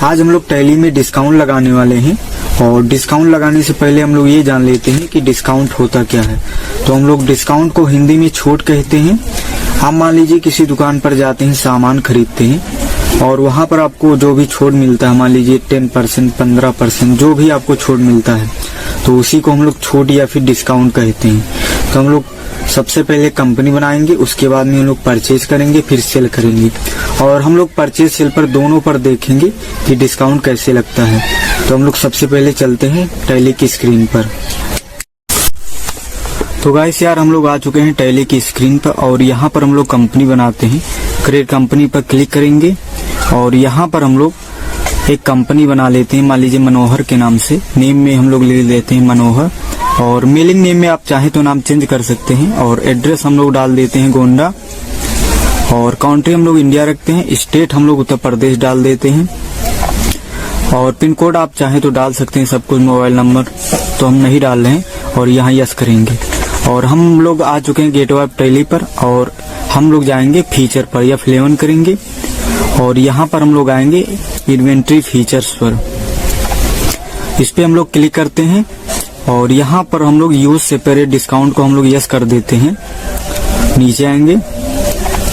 आज हम लोग टैली में डिस्काउंट लगाने वाले हैं और डिस्काउंट लगाने से पहले हम लोग ये जान लेते हैं कि डिस्काउंट होता क्या है। तो हम लोग डिस्काउंट को हिंदी में छूट कहते हैं। आप मान लीजिए किसी दुकान पर जाते हैं, सामान खरीदते हैं और वहां पर आपको जो भी छूट मिलता है, मान लीजिए 10%, 15%, जो भी आपको छूट मिलता है, तो उसी को हम लोग छूट या फिर डिस्काउंट कहते हैं। तो हम लोग सबसे पहले कंपनी बनाएंगे, उसके बाद में हम लोग परचेज करेंगे, फिर सेल करेंगे और हम लोग परचेज सेल पर दोनों पर देखेंगे कि डिस्काउंट कैसे लगता है। तो हम लोग सबसे पहले चलते हैं टैली की स्क्रीन पर। तो गाइस यार, हम लोग आ चुके हैं टैली की स्क्रीन पर और यहाँ पर हम लोग कंपनी बनाते हैं। क्रिएट कंपनी पर क्लिक करेंगे और यहाँ पर हम लोग एक कंपनी बना लेते हैं, मान लीजिए मनोहर के नाम से। नेम में हम लोग ले लेते हैं मनोहर और मेलिंग नेम में आप चाहे तो नाम चेंज कर सकते हैं और एड्रेस हम लोग डाल देते हैं गोंडा और कंट्री हम लोग इंडिया रखते हैं। स्टेट हम लोग उत्तर प्रदेश डाल देते हैं और पिन कोड आप चाहे तो डाल सकते हैं, सब कुछ। मोबाइल नंबर तो हम नहीं डाल रहे हैं और यहाँ यस करेंगे और हम लोग आ चुके हैं गेटवे ऑफ टैली पर और हम लोग जाएंगे फीचर पर या F11 करेंगे और यहाँ पर हम लोग आएंगे इन्वेंट्री फीचर्स पर। इस पे हम लोग क्लिक करते हैं और यहाँ पर हम लोग यूज सेपरेट डिस्काउंट को हम लोग यस कर देते हैं। नीचे आएंगे,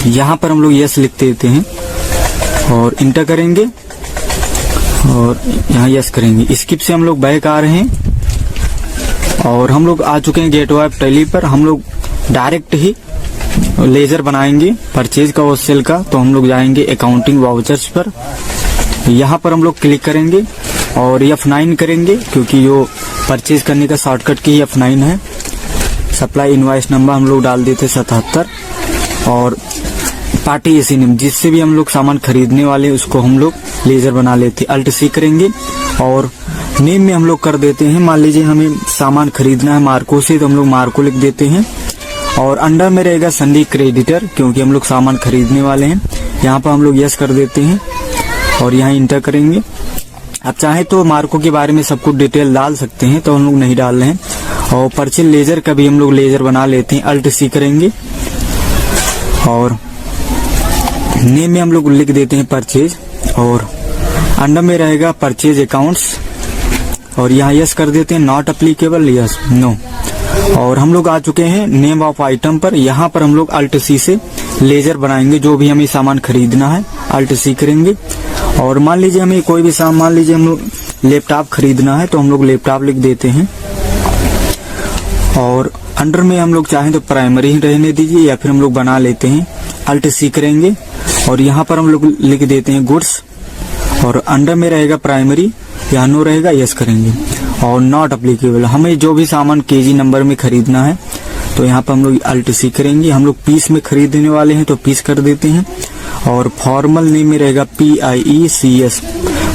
यहाँ पर हम लोग यस लिख देते हैं और इंटर करेंगे और यहाँ यस करेंगे। स्किप से हम लोग बैक आ रहे हैं और हम लोग आ चुके हैं गेटवे ऑफ टैली पर। हम लोग डायरेक्ट ही लेजर बनाएंगे परचेज का और सेल का। तो हम लोग जाएंगे अकाउंटिंग वाउचर्स पर, यहाँ पर हम लोग क्लिक करेंगे और F9 करेंगे क्योंकि जो परचेज करने का शॉर्टकट की F9 है। सप्लाई इनवॉइस नंबर हम लोग डाल देते 77 और पार्टी एसी नेम, जिससे भी हम लोग सामान खरीदने वाले उसको हम लोग लेजर बना लेते। Alt+C करेंगे और नेम में हम लोग कर देते हैं, मान लीजिए हमें सामान खरीदना है मार्को से, तो हम लोग मार्को लिख देते हैं और अंडर में रहेगा संडी क्रेडिटर क्योंकि हम लोग सामान खरीदने वाले हैं। यहाँ पर हम लोग यस कर देते हैं और यहाँ इंटर करेंगे। आप चाहे तो मार्को के बारे में सब कुछ डिटेल डाल सकते हैं, तो हम लोग नहीं डाल रहे हैं। और परचेज लेजर का भी हम लोग लेजर बना लेते हैं। Alt+C करेंगे और नेम में हम लोग लिख देते हैं परचेज और अंडर में रहेगा परचेज अकाउंट्स और यहाँ यस कर देते हैं। Not applicable, yes, no. और हम लोग आ चुके हैं नेम ऑफ आइटम पर। यहाँ पर हम लोग Alt+C से लेजर बनाएंगे जो भी हमें सामान खरीदना है। Alt+C करेंगे और मान लीजिए हमें कोई भी सामान, मान लीजिए हम लोग लैपटॉप खरीदना है तो हम लोग लैपटॉप लिख देते हैं और अंडर में हम लोग चाहें तो प्राइमरी ही रहने दीजिए या फिर हम लोग बना लेते हैं। Alt+C करेंगे और यहाँ पर हम लोग लिख देते हैं गुड्स और अंडर में रहेगा प्राइमरी, यहाँ नो रहेगा, यस करेंगे। और नॉट अप्लीकेबल, हमें जो भी सामान केजी नंबर में खरीदना है तो यहाँ पर हम लोग Alt+C करेंगे। हम लोग पीस में खरीदने वाले हैं तो पीस कर देते हैं और फॉर्मल नेम में रहेगा PIECS,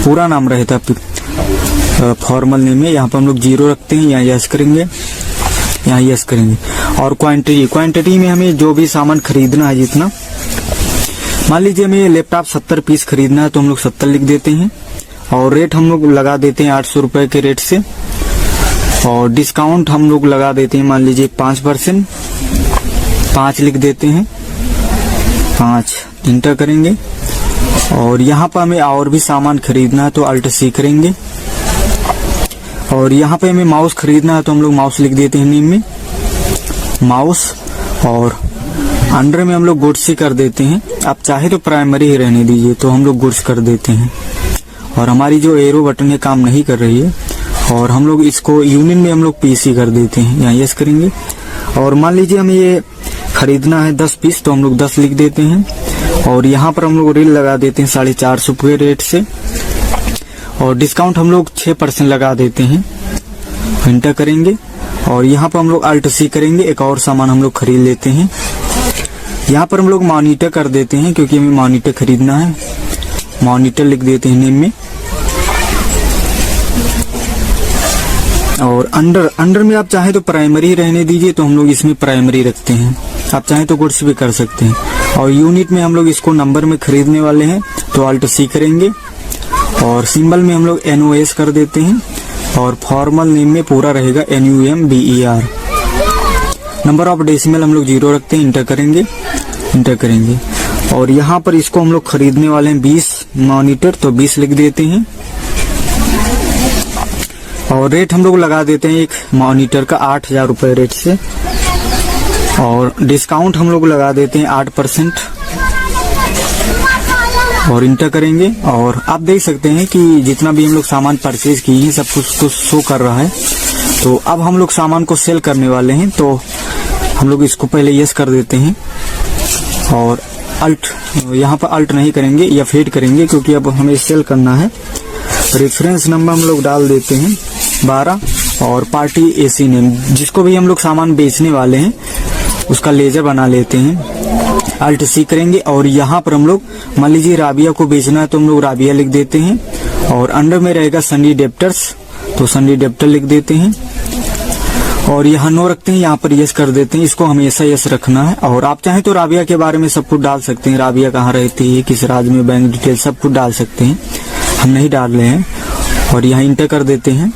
पूरा नाम रहता है फॉर्मल नेम में। यहाँ पर हम लोग 0 रखते हैं, यहाँ यस करेंगे, यहाँ यस करेंगे। और क्वांटिटी में हमें जो भी सामान खरीदना है, जितना, मान लीजिए हमें लैपटॉप 70 पीस खरीदना है तो हम लोग 70 लिख देते हैं और रेट हम लोग लगा देते हैं 800 रुपए के रेट से और डिस्काउंट हम लोग लगा देते हैं, मान लीजिए 5%, 5 लिख देते हैं, 5 इंटर करेंगे। और यहाँ पर हमें और भी सामान खरीदना है तो Alt+C करेंगे और यहाँ पे हमें माउस खरीदना है तो हम लोग माउस लिख देते हैं नेम में माउस और अंडर में हम लोग गुड्स ही कर देते हैं। आप चाहे तो प्राइमरी ही रहने दीजिए, तो हम लोग गुड्स कर देते हैं। और हमारी जो एरो बटन है काम नहीं कर रही है और हम लोग इसको यूनियन में हम लोग PC कर देते हैं, यहाँ यस करेंगे। और मान लीजिए हमें ये खरीदना है 10 पीस तो हम लोग 10 लिख देते हैं और यहाँ पर हम लोग रील लगा देते हैं 450 के रेट से और डिस्काउंट हम लोग 6% लगा देते हैं, इंटर करेंगे। और यहाँ पर हम लोग Alt+C करेंगे, एक और सामान हम लोग खरीद लेते हैं। यहाँ पर हम लोग मॉनिटर कर देते हैं क्योंकि हमें मॉनिटर खरीदना है, मॉनिटर लिख देते हैं नेम में। और अंडर में आप चाहे तो प्राइमरी रहने दीजिए, तो हम लोग इसमें प्राइमरी रखते हैं। आप चाहे तो गुड्स भी कर सकते हैं। और यूनिट में हम लोग इसको नंबर में खरीदने वाले हैं तो Alt+C करेंगे और सिंबल में हम लोग NOS कर देते हैं और फॉर्मल नेम में पूरा रहेगा NUMBER। नंबर ऑफ डेसिमल हम लोग 0 रखते हैं, इंटर करेंगे। और यहाँ पर इसको हम लोग खरीदने वाले हैं 20 मॉनिटर, तो 20 लिख देते हैं। और रेट हम लोग लगा देते हैं एक मॉनिटर का 8,000 रुपये रेट से। और डिस्काउंट हम लोग लगा देते हैं 8% और इंटर करेंगे। और आप देख सकते हैं कि जितना भी हम लोग सामान परचेज किए हैं सब कुछ तो शो कर रहा है। तो अब हम लोग सामान को सेल करने वाले हैं, तो हम लोग इसको पहले यस कर देते हैं और अल्ट, यहाँ पर अल्ट नहीं करेंगे या फेड करेंगे क्योंकि अब हमें सेल करना है। रेफरेंस नंबर हम लोग डाल देते हैं 12 और पार्टी एसी नेम, जिसको भी हम लोग सामान बेचने वाले हैं उसका लेजर बना लेते हैं। अल्ट सी करेंगे और यहाँ पर हम लोग मान लीजिए राबिया को बेचना है तो हम लोग राबिया लिख देते हैं। और अंडर में रहेगा सनी डेप्टर्स, तो सनी डेप्टर लिख देते हैं। और यहाँ नो रखते हैं, यहाँ पर यस कर देते हैं, इसको हमेशा यस रखना है। और आप चाहें तो राबिया के बारे में सब कुछ डाल सकते हैं, राबिया कहाँ रहती है, किस राज्य में, बैंक डिटेल सब कुछ डाल सकते हैं, हम नहीं डाल रहे हैं। और यहाँ इंटर कर देते हैं।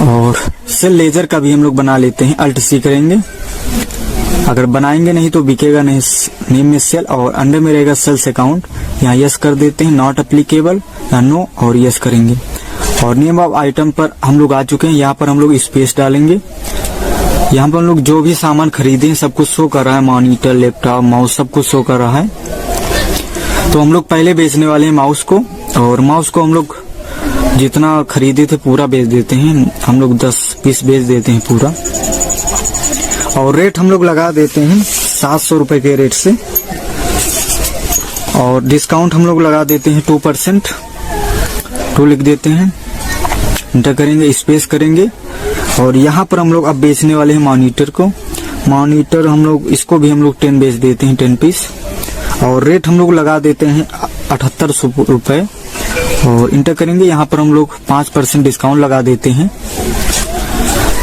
और सेल लेजर का भी हम लोग बना लेते हैं, अल्ट सी करेंगे। अगर बनाएंगे नहीं तो बिकेगा नहीं, नेम में सेल और अंडर में रहेगा सेल्स अकाउंट, यहाँ यस कर देते हैं, नॉट एप्लीकेबल या नो और यस करेंगे। और नेम ऑफ आइटम पर हम लोग आ चुके हैं, यहाँ पर हम लोग स्पेस डालेंगे। यहाँ पर हम लोग जो भी सामान खरीदे सब कुछ शो कर रहा है, मॉनिटर, लैपटॉप, माउस सब कुछ शो कर रहा है। तो हम लोग पहले बेचने वाले हैं माउस को, और माउस को हम लोग जितना खरीदे थे पूरा बेच देते हैं, हम लोग 10 पीस बेच देते हैं पूरा। और रेट हम लोग लगा देते हैं 700 रुपए के रेट से। और डिस्काउंट हम लोग लगा देते हैं 2%, 2 लिख देते हैं, इंटर करेंगे, स्पेस करेंगे। और यहाँ पर हम लोग अब बेचने वाले हैं मॉनिटर को। मॉनिटर हम लोग इसको भी हम लोग 10 बेच देते हैं, 10 पीस। और रेट हम लोग लगा देते हैं 7800 रुपए और इंटर करेंगे। यहाँ पर हम लोग 5% डिस्काउंट लगा देते हैं,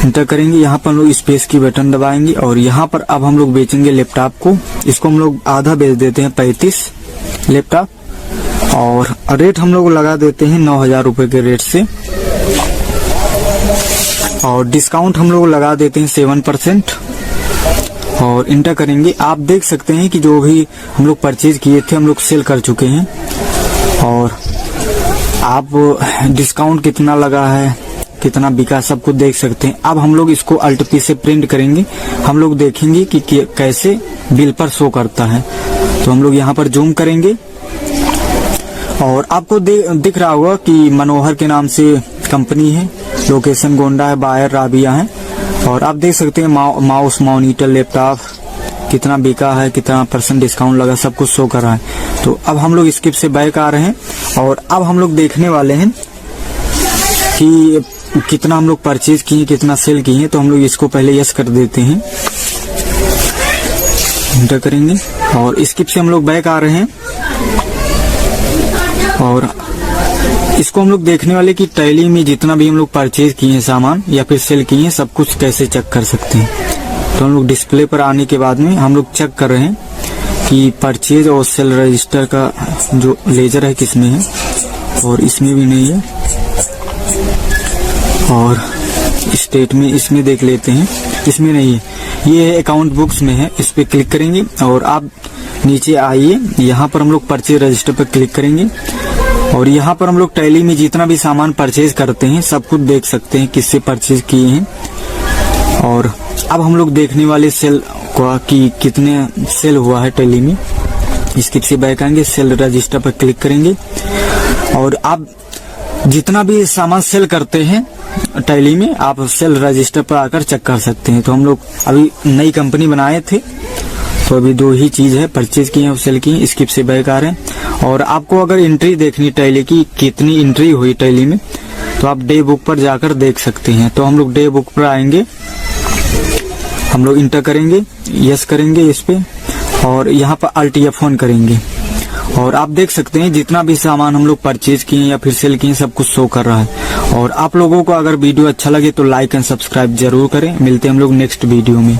इंटर करेंगे। यहाँ पर हम लोग स्पेस की बटन दबाएंगे और यहाँ पर अब हम लोग बेचेंगे लैपटॉप को। इसको हम लोग आधा बेच देते हैं, 35 लैपटॉप। और रेट हम लोग लगा देते हैं 9,000 रुपए के रेट से। और डिस्काउंट हम लोग लगा देते हैं 7% और इंटर करेंगे। आप देख सकते हैं कि जो भी हम लोग परचेज किए थे हम लोग सेल कर चुके हैं। और आप डिस्काउंट कितना लगा है, कितना बिका, सब कुछ देख सकते हैं। अब हम लोग इसको अल्ट पी से प्रिंट करेंगे, हम लोग देखेंगे कि कैसे बिल पर शो करता है। तो हम लोग यहाँ पर जूम करेंगे और आपको दिख रहा होगा कि मनोहर के नाम से कंपनी है, लोकेशन गोंडा है, बायर राबिया है। और आप देख सकते हैं माउस, मॉनिटर, लैपटॉप कितना बिका है, कितना % डिस्काउंट लगा, सब कुछ शो कर रहा है। तो अब हम लोग स्किप से बैक आ रहे हैं और अब हम लोग देखने वाले हैं कि कितना हम लोग परचेज किए, कितना सेल किए। तो हम लोग इसको पहले यस कर देते हैं, इंटर करेंगे और स्किप से हम लोग बैक आ रहे हैं। और इसको हम लोग देखने वाले कि टैली में जितना भी हम लोग परचेज किए हैं सामान या फिर सेल किए हैं सब कुछ कैसे चेक कर सकते हैं। तो हम लोग डिस्प्ले पर आने के बाद में हम लोग चेक कर रहे हैं कि परचेज और सेल रजिस्टर का जो लेजर है किसमें है, और इसमें भी नहीं है। और स्टेट में इसमें देख लेते हैं, इसमें नहीं है, ये अकाउंट बुक्स में है, इस पे क्लिक करेंगे। और आप नीचे आइए, यहाँ पर हम लोग परचेज रजिस्टर पर क्लिक करेंगे और यहाँ पर हम लोग टैली में जितना भी सामान परचेज करते हैं सब कुछ देख सकते हैं किससे परचेज किए हैं। और अब हम लोग देखने वाले सेल को कि कितने सेल हुआ है टैली में। स्किप से बैक आएंगे, सेल रजिस्टर पर क्लिक करेंगे और आप जितना भी सामान सेल करते हैं टैली में आप सेल रजिस्टर पर आकर चेक कर सकते हैं। तो हम लोग अभी नई कंपनी बनाए थे तो अभी 2 ही चीज है, परचेज किए और सेल किए। स्किप से बैक आ रहे हैं। और आपको अगर एंट्री देखनी टैली की कितनी एंट्री हुई टैली में तो आप डे बुक पर जाकर देख सकते हैं। तो हम लोग डे बुक पर आएंगे, हम लोग इंटर करेंगे, यस करेंगे इस पे और यहाँ पर अल्ट F1 करेंगे। और आप देख सकते हैं जितना भी सामान हम लोग परचेज किए या फिर सेल किए सब कुछ शो कर रहा है। और आप लोगों को अगर वीडियो अच्छा लगे तो लाइक एंड सब्सक्राइब जरूर करें। मिलते हैं हम लोग नेक्स्ट वीडियो में।